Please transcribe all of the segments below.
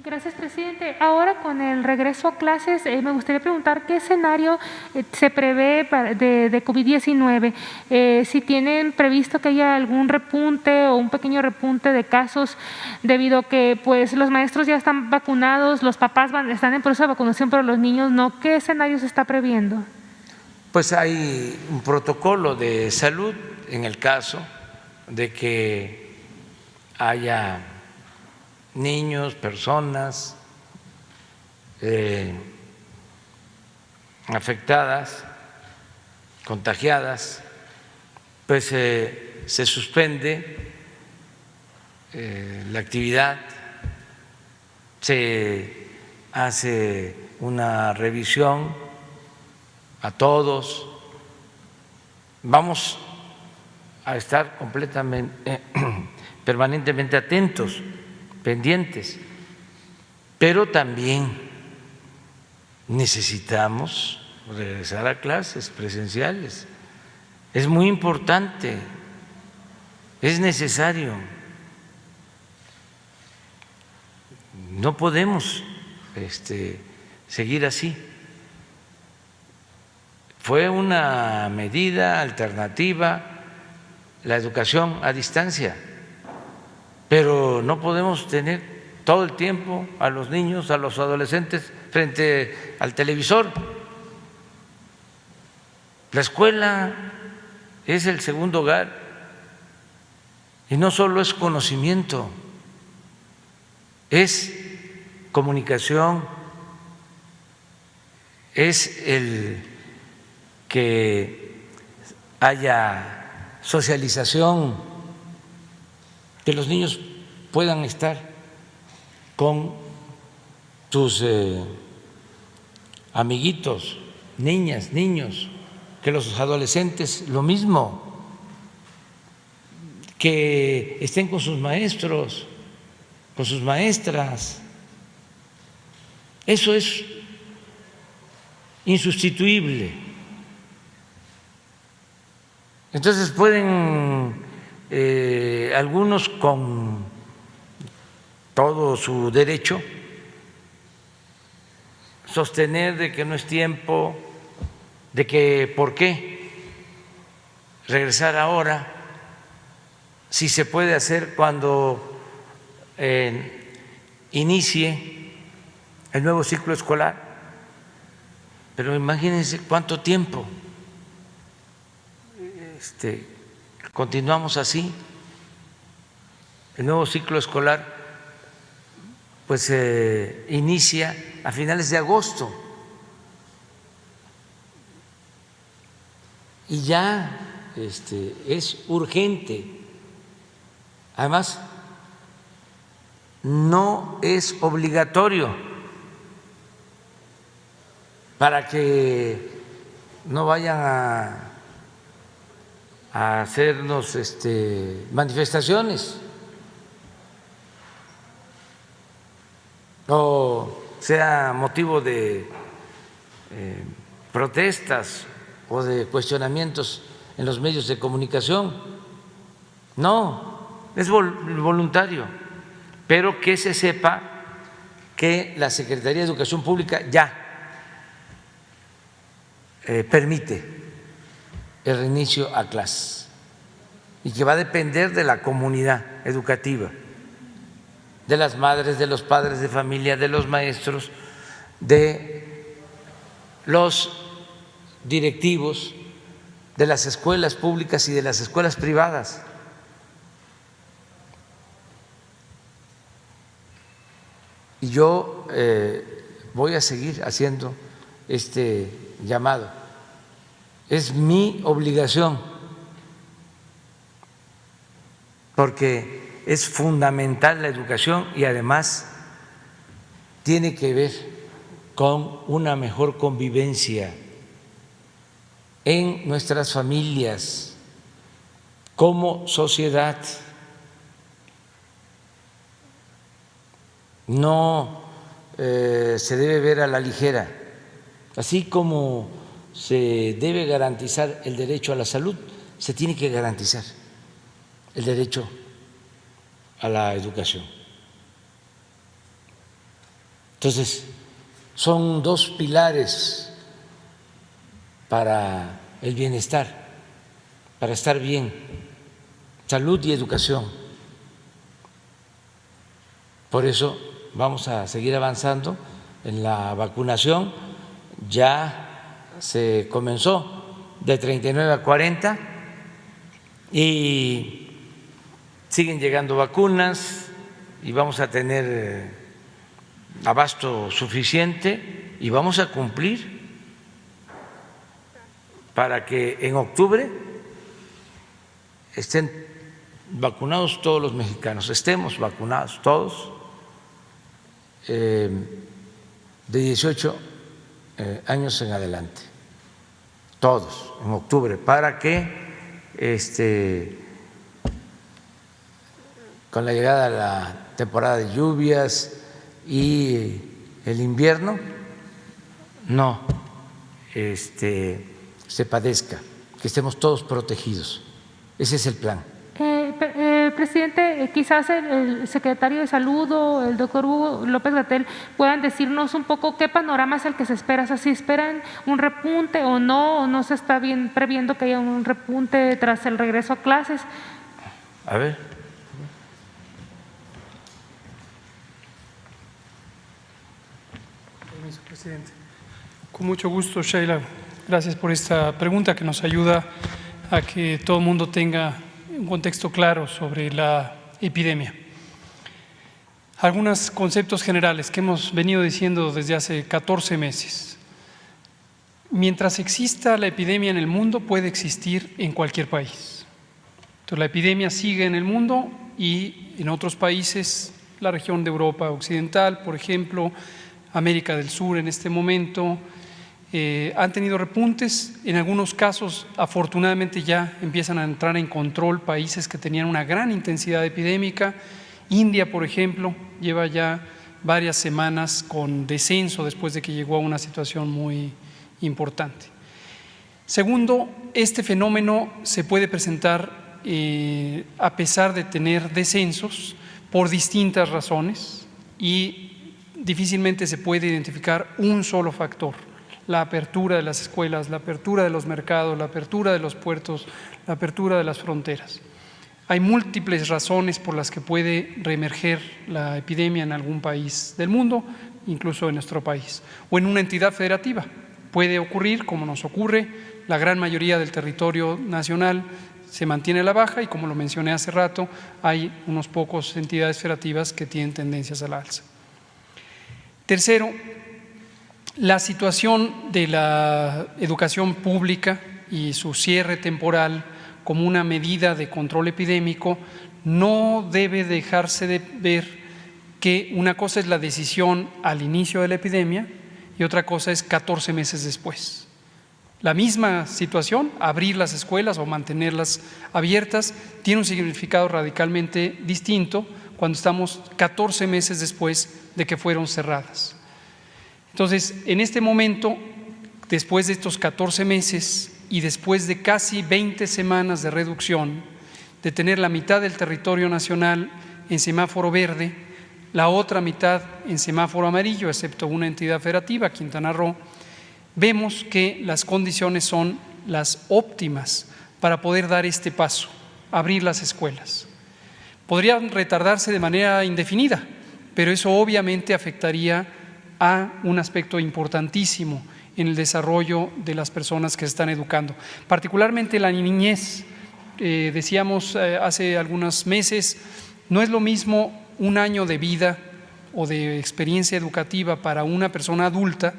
Gracias, presidente. Ahora, con el regreso a clases, me gustaría preguntar qué escenario se prevé de COVID-19. Si tienen previsto que haya algún repunte o un pequeño repunte de casos debido a que pues, los maestros ya están vacunados, los papás están en proceso de vacunación, pero los niños no. ¿Qué escenario se está previendo? Pues hay un protocolo de salud en el caso de que haya niños, personas afectadas, contagiadas, pues se suspende la actividad, se hace una revisión a todos, vamos a estar completamente, permanentemente atentos, pendientes, pero también necesitamos regresar a clases presenciales. Es muy importante, es necesario. No podemos seguir así. Fue una medida alternativa la educación a distancia, pero no podemos tener todo el tiempo a los niños, a los adolescentes frente al televisor. La escuela es el segundo hogar y no solo es conocimiento, es comunicación, es el que haya socialización, que los niños puedan estar con sus amiguitos, niñas, niños, que los adolescentes lo mismo, que estén con sus maestros, con sus maestras. Eso es insustituible. Entonces pueden algunos con todo su derecho sostener de que no es tiempo, de que por qué regresar ahora, si se puede hacer cuando inicie el nuevo ciclo escolar. Pero imagínense cuánto tiempo continuamos así. El nuevo ciclo escolar pues inicia a finales de agosto y ya es urgente. Además, no es obligatorio, para que no vayan a hacernos manifestaciones o sea motivo de protestas o de cuestionamientos en los medios de comunicación. No, es voluntario, pero que se sepa que la Secretaría de Educación Pública ya permite el reinicio a clases y que va a depender de la comunidad educativa, de las madres, de los padres de familia, de los maestros, de los directivos de las escuelas públicas y de las escuelas privadas. Y yo voy a seguir haciendo este llamado. Es mi obligación, porque es fundamental la educación y además tiene que ver con una mejor convivencia en nuestras familias como sociedad. No se debe ver a la ligera. Así como se debe garantizar el derecho a la salud, se tiene que garantizar el derecho a la educación. Entonces, son dos pilares para el bienestar, para estar bien, salud y educación. Por eso vamos a seguir avanzando en la vacunación. Ya se comenzó de 39 a 40 y siguen llegando vacunas y vamos a tener abasto suficiente y vamos a cumplir para que en octubre estén vacunados todos los mexicanos, estemos vacunados todos de 18 años en adelante, todos en octubre, para que con la llegada de la temporada de lluvias y el invierno no se padezca, que estemos todos protegidos. Ese es el plan. Presidente, quizás el secretario de Salud o el doctor Hugo López-Gatell puedan decirnos un poco qué panorama es el que se espera, o sea, si esperan un repunte o no se está bien previendo que haya un repunte tras el regreso a clases. A ver. Permiso, presidente. Con mucho gusto, Sheila. Gracias por esta pregunta que nos ayuda a que todo el mundo tenga un contexto claro sobre la epidemia. Algunos conceptos generales que hemos venido diciendo desde hace 14 meses. Mientras exista la epidemia en el mundo, puede existir en cualquier país. Entonces, la epidemia sigue en el mundo y en otros países, la región de Europa Occidental, por ejemplo, América del Sur en este momento, han tenido repuntes. En algunos casos, afortunadamente, ya empiezan a entrar en control países que tenían una gran intensidad epidémica. India, por ejemplo, lleva ya varias semanas con descenso después de que llegó a una situación muy importante. Segundo, este fenómeno se puede presentar a pesar de tener descensos por distintas razones y difícilmente se puede identificar un solo factor. La apertura de las escuelas, la apertura de los mercados, la apertura de los puertos, la apertura de las fronteras. Hay múltiples razones por las que puede reemerger la epidemia en algún país del mundo, incluso en nuestro país, o en una entidad federativa. Puede ocurrir, como nos ocurre, la gran mayoría del territorio nacional se mantiene a la baja y, como lo mencioné hace rato, hay unos pocos entidades federativas que tienen tendencias a la alza. Tercero, la situación de la educación pública y su cierre temporal como una medida de control epidémico no debe dejarse de ver que una cosa es la decisión al inicio de la epidemia y otra cosa es 14 meses después. La misma situación, abrir las escuelas o mantenerlas abiertas, tiene un significado radicalmente distinto cuando estamos 14 meses después de que fueron cerradas. Entonces, en este momento, después de estos 14 meses y después de casi 20 semanas de reducción, de tener la mitad del territorio nacional en semáforo verde, la otra mitad en semáforo amarillo, excepto una entidad federativa, Quintana Roo, vemos que las condiciones son las óptimas para poder dar este paso, abrir las escuelas. Podrían retardarse de manera indefinida, pero eso obviamente afectaría a un aspecto importantísimo en el desarrollo de las personas que se están educando, particularmente la niñez. Decíamos hace algunos meses, no es lo mismo un año de vida o de experiencia educativa para una persona adulta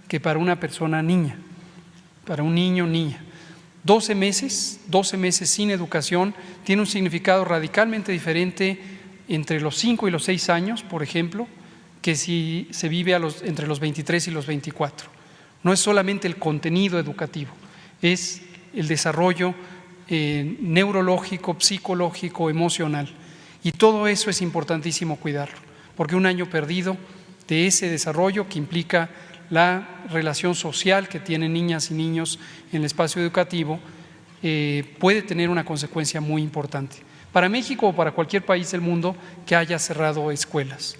que para una persona niña, para un niño o niña. 12 meses sin educación tiene un significado radicalmente diferente entre los 5 y los 6 años, por ejemplo, que si se vive entre los 23 y los 24. No es solamente el contenido educativo, es el desarrollo neurológico, psicológico, emocional. Y todo eso es importantísimo cuidarlo, porque un año perdido de ese desarrollo que implica la relación social que tienen niñas y niños en el espacio educativo puede tener una consecuencia muy importante para México o para cualquier país del mundo que haya cerrado escuelas.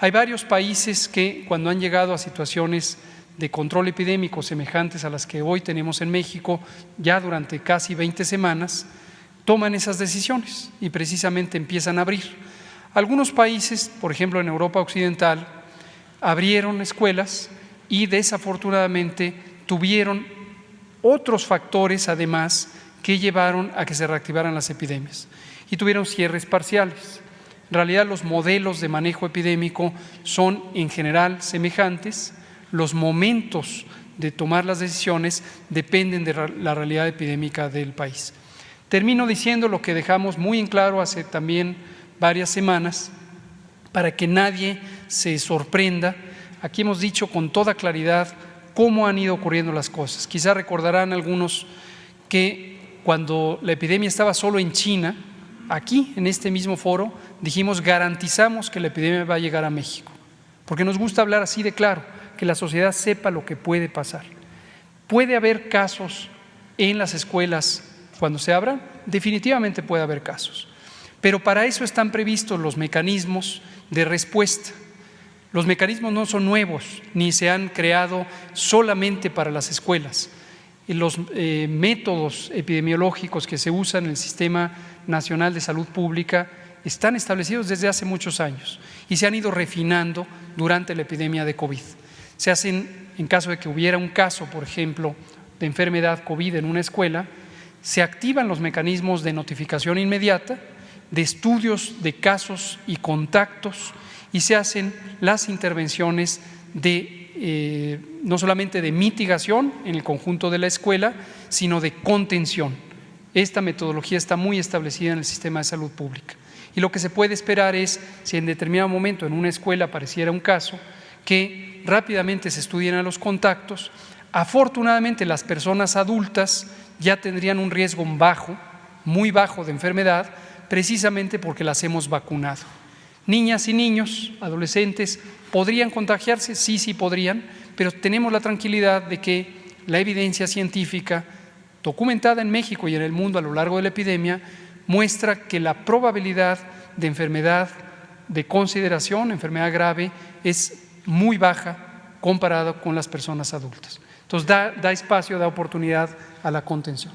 Hay varios países que cuando han llegado a situaciones de control epidémico semejantes a las que hoy tenemos en México, ya durante casi 20 semanas, toman esas decisiones y precisamente empiezan a abrir. Algunos países, por ejemplo en Europa Occidental, abrieron escuelas y desafortunadamente tuvieron otros factores además que llevaron a que se reactivaran las epidemias y tuvieron cierres parciales. En realidad los modelos de manejo epidémico son en general semejantes, los momentos de tomar las decisiones dependen de la realidad epidémica del país. Termino diciendo lo que dejamos muy en claro hace también varias semanas, para que nadie se sorprenda. Aquí hemos dicho con toda claridad cómo han ido ocurriendo las cosas. Quizá recordarán algunos que cuando la epidemia estaba solo en China, aquí en este mismo foro, dijimos garantizamos que la epidemia va a llegar a México, porque nos gusta hablar así de claro, que la sociedad sepa lo que puede pasar. ¿Puede haber casos en las escuelas cuando se abran? Definitivamente puede haber casos, pero para eso están previstos los mecanismos de respuesta. Los mecanismos no son nuevos, ni se han creado solamente para las escuelas. Los métodos epidemiológicos que se usan en el Sistema Nacional de Salud Pública están establecidos desde hace muchos años y se han ido refinando durante la epidemia de COVID. Se hacen, en caso de que hubiera un caso, por ejemplo, de enfermedad COVID en una escuela, se activan los mecanismos de notificación inmediata, de estudios de casos y contactos, y se hacen las intervenciones de no solamente de mitigación en el conjunto de la escuela, sino de contención. Esta metodología está muy establecida en el sistema de salud pública. Y lo que se puede esperar es, si en determinado momento en una escuela apareciera un caso, que rápidamente se estudien a los contactos. Afortunadamente las personas adultas ya tendrían un riesgo bajo, muy bajo de enfermedad, precisamente porque las hemos vacunado. Niñas y niños, adolescentes, ¿podrían contagiarse? Sí podrían, pero tenemos la tranquilidad de que la evidencia científica documentada en México y en el mundo a lo largo de la epidemia muestra que la probabilidad de enfermedad de consideración, enfermedad grave, es muy baja comparado con las personas adultas. Entonces da espacio, da oportunidad a la contención.